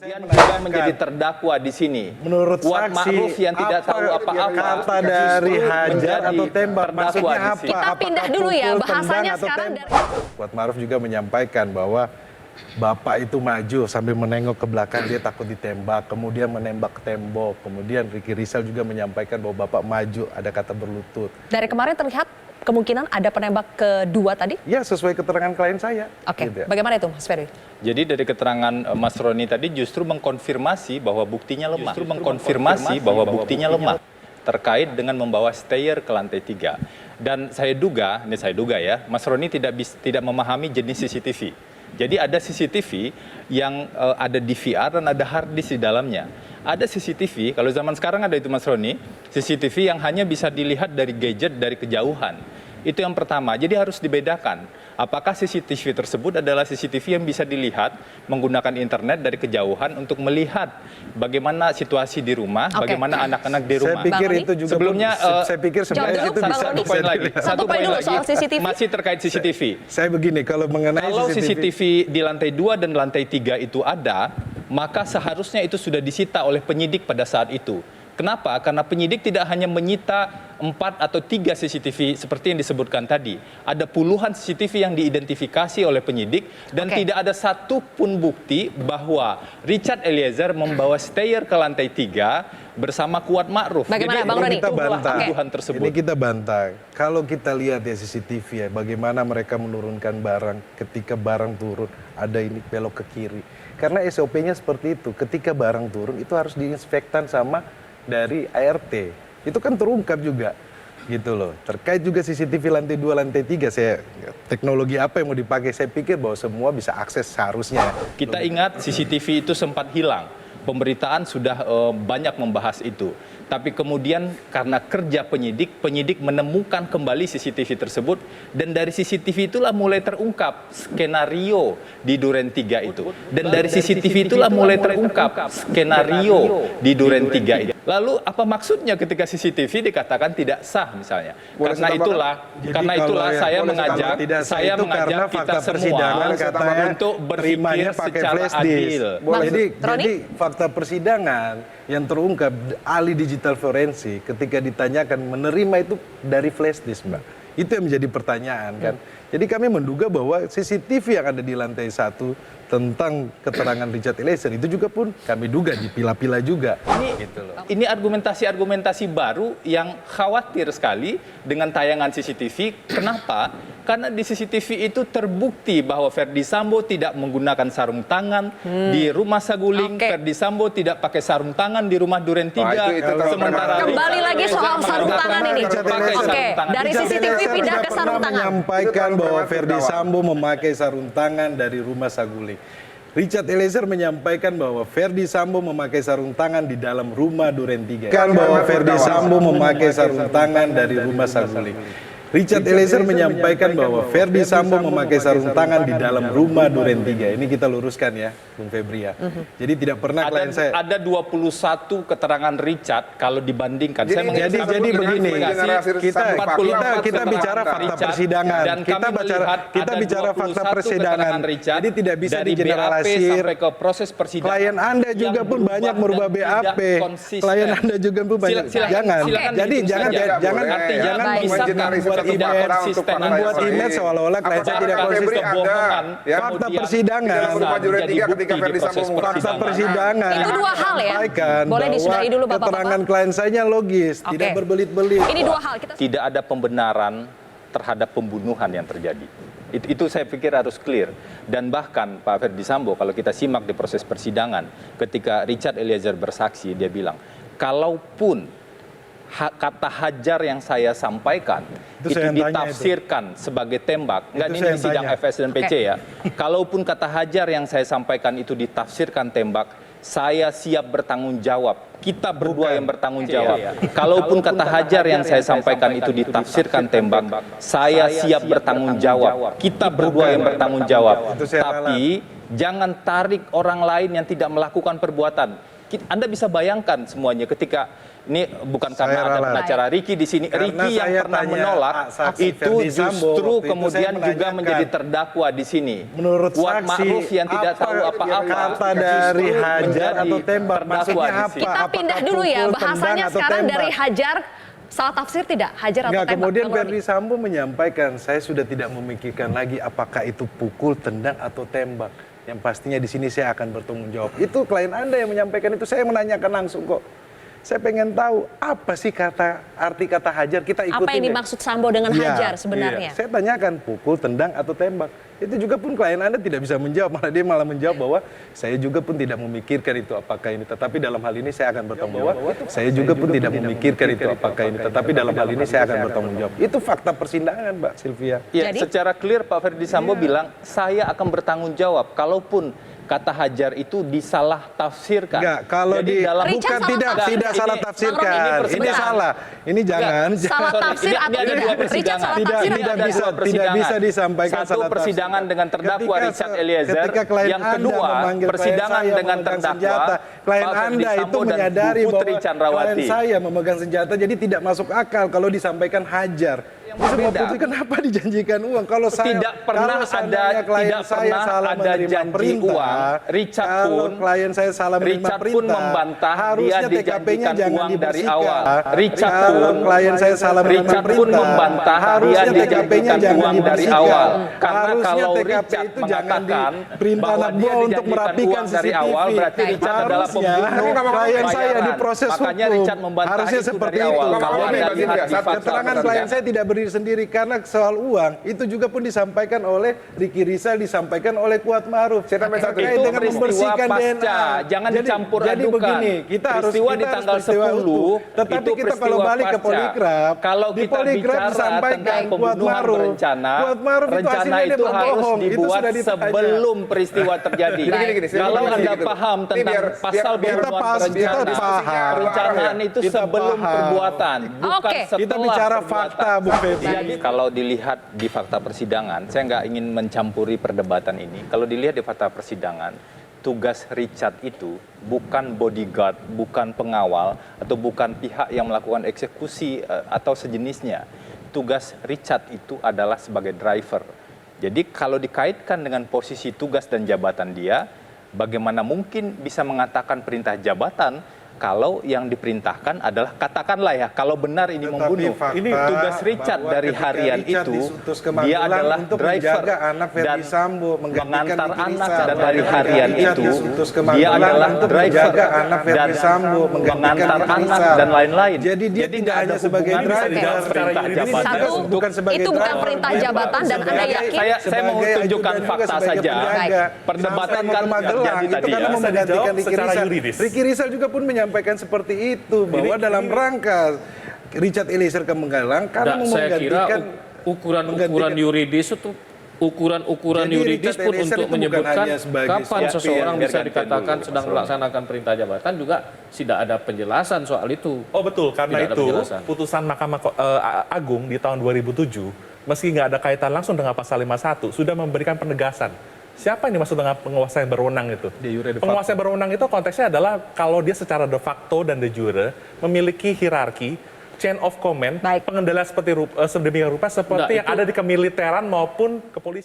Yang juga menjadi terdakwa di sini. Menurut Kuat saksi, Ma'ruf yang tidak tahu apa-apa, kata dari hajar atau tembak maksudnya di apa? sini. Kita pindah dulu ya, Pukul, bahasanya tendang, atau sekarang tembak? Kuat Ma'ruf juga menyampaikan bahwa Bapak itu maju sambil menengok ke belakang, dia takut ditembak, kemudian menembak ke tembok. Kemudian Ricky Rizal juga menyampaikan bahwa Bapak maju, ada kata berlutut. Dari kemarin terlihat kemungkinan ada penembak kedua tadi? Ya, sesuai keterangan klien saya. Oke, Gitu ya. bagaimana itu Mas Ferry? Jadi dari keterangan Mas Roni tadi justru mengkonfirmasi bahwa buktinya lemah. Terkait dengan membawa stayer ke lantai 3. Dan saya duga ya, Mas Roni tidak memahami jenis CCTV. Jadi ada CCTV yang ada DVR dan ada hard disk di dalamnya. Ada CCTV, kalau zaman sekarang ada itu Mas Roni, CCTV yang hanya bisa dilihat dari gadget dari kejauhan. Itu yang pertama, jadi harus dibedakan. Apakah CCTV tersebut adalah CCTV yang bisa dilihat menggunakan internet dari kejauhan untuk melihat bagaimana situasi di rumah, bagaimana anak-anak di rumah. Saya pikir itu juga sebelumnya saya pikir sebenarnya itu bisa satu poin lagi. Satu poin dulu soal CCTV. Masih terkait CCTV. Saya begini, kalau mengenai CCTV di lantai 2 dan lantai 3 itu ada, maka seharusnya itu sudah disita oleh penyidik pada saat itu. Kenapa? Karena penyidik tidak hanya menyita 4 atau 3 CCTV seperti yang disebutkan tadi. Ada puluhan CCTV yang diidentifikasi oleh penyidik dan tidak ada satu pun bukti bahwa Richard Eliezer membawa stayer ke lantai 3 bersama Kuat Ma'ruf. Bagaimana, Jadi Bang Roni? kita bantah tuduhan tersebut. Ini kita bantah. Kalau kita lihat ya CCTV ya, bagaimana mereka menurunkan barang, ketika barang turun ada ini belok ke kiri. Karena SOP-nya seperti itu. Ketika barang turun itu harus diinspektan sama dari ART. Itu kan terungkap juga gitu loh. Terkait juga CCTV lantai 2, lantai 3, teknologi apa yang mau dipakai, saya pikir bahwa semua bisa akses seharusnya. Kita ingat CCTV itu sempat hilang. Pemberitaan sudah banyak membahas itu. Tapi kemudian karena kerja penyidik menemukan kembali CCTV tersebut dan dari CCTV itulah mulai terungkap skenario di Duren 3 itu. Dan dari CCTV itulah mulai terungkap skenario di Duren 3 itu. Lalu apa maksudnya ketika CCTV dikatakan tidak sah misalnya? Karena itulah saya mengajak kita semua untuk berpikir secara adil. Jadi fakta persidangan yang terungkap ahli digital forensik ketika ditanyakan menerima itu dari flash disk, Mbak. Itu yang menjadi pertanyaan kan. Jadi kami menduga bahwa CCTV yang ada di lantai 1 tentang keterangan Richard Eliezer itu juga pun kami duga dipilah-pilah juga. Ini argumentasi baru yang khawatir sekali dengan tayangan CCTV. Kenapa? Karena di CCTV itu terbukti bahwa Ferdy Sambo tidak menggunakan sarung tangan di rumah Saguling. Ferdy Sambo tidak pakai sarung tangan di rumah Duren 3. Sementara kembali lagi soal sarung tangan ini. Dari CCTV pindah ke sarung tangan. Menyampaikan bahwa Ferdy Sambo memakai sarung tangan dari rumah Saguling. Richard Eliezer menyampaikan bahwa Ferdy Sambo memakai sarung tangan di dalam rumah Duren 3. Bahwa Ferdy Sambo memakai sarung tangan dari rumah Saguling. Richard Eliezer menyampaikan bahwa Ferdy Sambo memakai sarung tangan di dalam rumah Duren 3. Ini kita luruskan ya, Bung Febri ya. Jadi tidak pernah klien saya. Ada 21 keterangan Richard kalau dibandingkan. Jadi begini, kita bicara fakta persidangan. Kita bicara fakta persidangan. Jadi tidak bisa digeneralisir. Sampai ke proses persidangan. Klien Anda juga pun banyak merubah BAP. Klien Anda juga pun banyak. Jangan. Jadi jangan membuat membuat image seolah-olah klien saya tidak konsisten. Fakta persidangan. Fakta persidangan. Itu dua hal ya. Boleh disudahi dulu Bapak-bapak. Keterangan klien saya logis, tidak berbelit-belit. Ini dua hal. Tidak ada pembenaran terhadap pembunuhan yang terjadi. Itu saya pikir harus clear. Dan bahkan Pak Ferdy Sambo kalau kita simak di proses persidangan, ketika Richard Eliezer bersaksi, dia bilang, kalaupun kata hajar yang saya sampaikan itu ditafsirkan sebagai tembak. Enggak, ini di sidang FS dan PC ya. Kalaupun kata hajar yang saya sampaikan itu ditafsirkan tembak, saya siap bertanggung jawab. Kita berdua yang bertanggung jawab. Kalaupun kata hajar yang saya sampaikan itu ditafsirkan tembak, saya siap bertanggung jawab. Kita berdua yang bertanggung jawab. Tapi jangan tarik orang lain yang tidak melakukan perbuatan. Anda bisa bayangkan semuanya ketika ini bukan karena Saya ada ralat. pengacara Ricky di sini. Karena Ricky yang saya pernah tanya menolak saksi itu Ferdi Sambo, justru waktu itu kemudian saya juga menanyakan, menjadi terdakwa di sini. Menurut Kuat saksi, Ma'ruf yang tidak tahu apa-apa kata dari justru hajar menjadi atau tembak, terdakwa maksudnya di apa? sini. Kita pindah dulu ya, pukul, bahasanya tendang, atau sekarang tembak? dari hajar, salah tafsir tidak? Hajar atau Enggak, tembak? kemudian Bang Roni? Ferdi Sambo menyampaikan, saya sudah tidak memikirkan lagi apakah itu pukul, tendang, atau tembak. Yang pastinya di sini saya akan bertanggung jawab. Itu klien Anda yang menyampaikan itu, saya menanyakan langsung kok. Saya pengen tahu apa sih arti kata hajar, kita ikutin. Apa yang deh. dimaksud Sambo dengan Iya, hajar sebenarnya? iya. Saya tanyakan pukul, tendang, atau tembak. Itu juga pun klien Anda tidak bisa menjawab, dia malah menjawab bahwa saya juga pun tidak memikirkan itu apakah ini. Tetapi dalam hal ini saya akan bertanggung jawab. Saya juga pun tidak memikirkan itu apakah ini. Tetapi dalam hal ini saya akan bertanggung jawab. Itu fakta persidangan, Mbak Sylvia. Ya, Jadi? secara clear Pak Ferdi Sambo bilang saya akan bertanggung jawab kalaupun kata hajar itu disalah tafsirkan. Enggak, kalau Jadi dalam Richard bukan salah tidak tafsir. tidak salah Ini- tafsirkan. Bang Roni, Ini sebentar. salah. Ini jangan. Salah Sorry, tafsir ini atau ada tidak? dua Richard persidangan. salah Tidak, tafsir Ini atau ada bisa- dua tidak persidangan. bisa disampaikan Satu salah persidangan tafsir. dengan terdakwa Ketika Richard Eliezer, ketika klien yang Anda kedua memanggil klien persidangan saya dengan memegang terdakwa senjata, klien Pak Ferdi Anda itu Sambo dan menyadari Bu bahwa Putri Chandrawati. klien saya memegang senjata, jadi tidak masuk akal kalau disampaikan hajar. Terus Mbak berbeda. Putri kenapa dijanjikan uang? Kalau saya Tidak pernah kalau seandainya ada- klien tidak saya pernah salah ada menerima janji perintah, uang. Richard kalau pun- klien saya salah menerima Richard pun perintah, membantah harusnya dia TKP-nya dijanjikan jangan uang dari dibersihkan. awal. Richard Kalau pun- klien saya salah menerima Richard pun perintah, membantah dia harusnya TKP-nya dijanjikan jangan uang dari dibersihkan. awal. Karena Harusnya kalau TKP Richard itu jangan mengatakan diperintah bahwa anak dia buah untuk dijanjikan merapikan uang dari CCTV. awal, berarti Richard adalah Harusnya pembunuh klien saya bayaran. diproses Makanya hukum. Richard membantah Harusnya itu seperti dari itu. awal. Kalau Jadi, Anda lihat di fakta keterangan klien persidangan. saya tidak berdiri sendiri karena soal uang itu juga pun disampaikan oleh Ricky Rizal, disampaikan oleh Kuat Ma'ruf. Itu Dengan peristiwa membersihkan pasca. DNA. Jangan dicampur Jadi adukan. begini, kita harus Peristiwa di kita tanggal harus peristiwa 10, utuh. Tetapi itu kita kalau peristiwa balik ke pasca. poligraf, Kalau di kita poligraf bicara disampaikan tentang Kuat pembunuhan Ma'ruf. berencana, Kuat Ma'ruf itu rencana hasilnya dia itu harus berbohong. Itu dibuat sudah ditanya. sebelum peristiwa terjadi. Kalau Anda paham tentang pasal pembunuhan berencana, paham. perencanaan itu Kita sebelum paham. perbuatan, bukan Oke. setelah Kita bicara perbuatan. fakta, Bu Feby. Jadi kalau dilihat di fakta persidangan, saya nggak ingin mencampuri perdebatan ini. Kalau dilihat di fakta persidangan, tugas Richard itu bukan bodyguard, bukan pengawal, atau bukan pihak yang melakukan eksekusi atau sejenisnya. Tugas Richard itu adalah sebagai driver. Jadi kalau dikaitkan dengan posisi tugas dan jabatan dia, bagaimana mungkin bisa mengatakan perintah jabatan kalau yang diperintahkan adalah, katakanlah ya, kalau benar ini Tetapi membunuh, fakta ini tugas Richard bahwa dari ketika harian Richard itu, diutus ke dia Magelang adalah untuk driver menjaga anak Ferdi dan Sambo, menggantikan mengantar Ricky anak, Rizal. dan dari Ketika harian Richard itu diutus ke dia Magelang adalah untuk driver menjaga anak Ferdi dan Sambo, menggantikan mengantar Ricky anak Rizal. dan lain-lain. Jadi dia Jadi tidak nggak hanya ada sebagai hubungan driver, dengan perintah Ini jabatan. Satu, bukan sebagai itu bukan driver, perintah dia jabatan dan Anda sebagai- yakin? Saya mau sebagai tunjukkan ajudan juga fakta sebagai saja. penjaga. Perdebatan Sampai kan ke Magelang, terjadi itu tadi karena ya. mau menggantikan Ricky secara Rizal. yuridis. Ricky Rizal juga pun menyampaikan seperti itu, bahwa dalam rangka Richard Eliezer ke Magelang karena mau saya kira menggantikan ukuran-ukuran yuridis itu ukuran-ukuran Jadi yuridis Richard pun Eliezer untuk itu bukan menyebutkan hanya sebagai kapan sopir, seseorang biar bisa gantian dikatakan dulu, sedang Mas Ron. melaksanakan perintah jabatan juga tidak ada penjelasan soal itu. Oh betul, karena Tidak ada itu penjelasan. putusan Mahkamah Agung di tahun 2007, meski nggak ada kaitan langsung dengan pasal 51, sudah memberikan penegasan. Siapa yang dimaksud dengan penguasa yang berwenang itu? De jure, de facto. Penguasa yang berwenang itu konteksnya adalah kalau dia secara de facto dan de jure memiliki hierarki, chain of command, Baik. pengendalian seperti sedemikian rupa seperti Enggak, yang itu- ada di kemiliteran maupun kepolisian.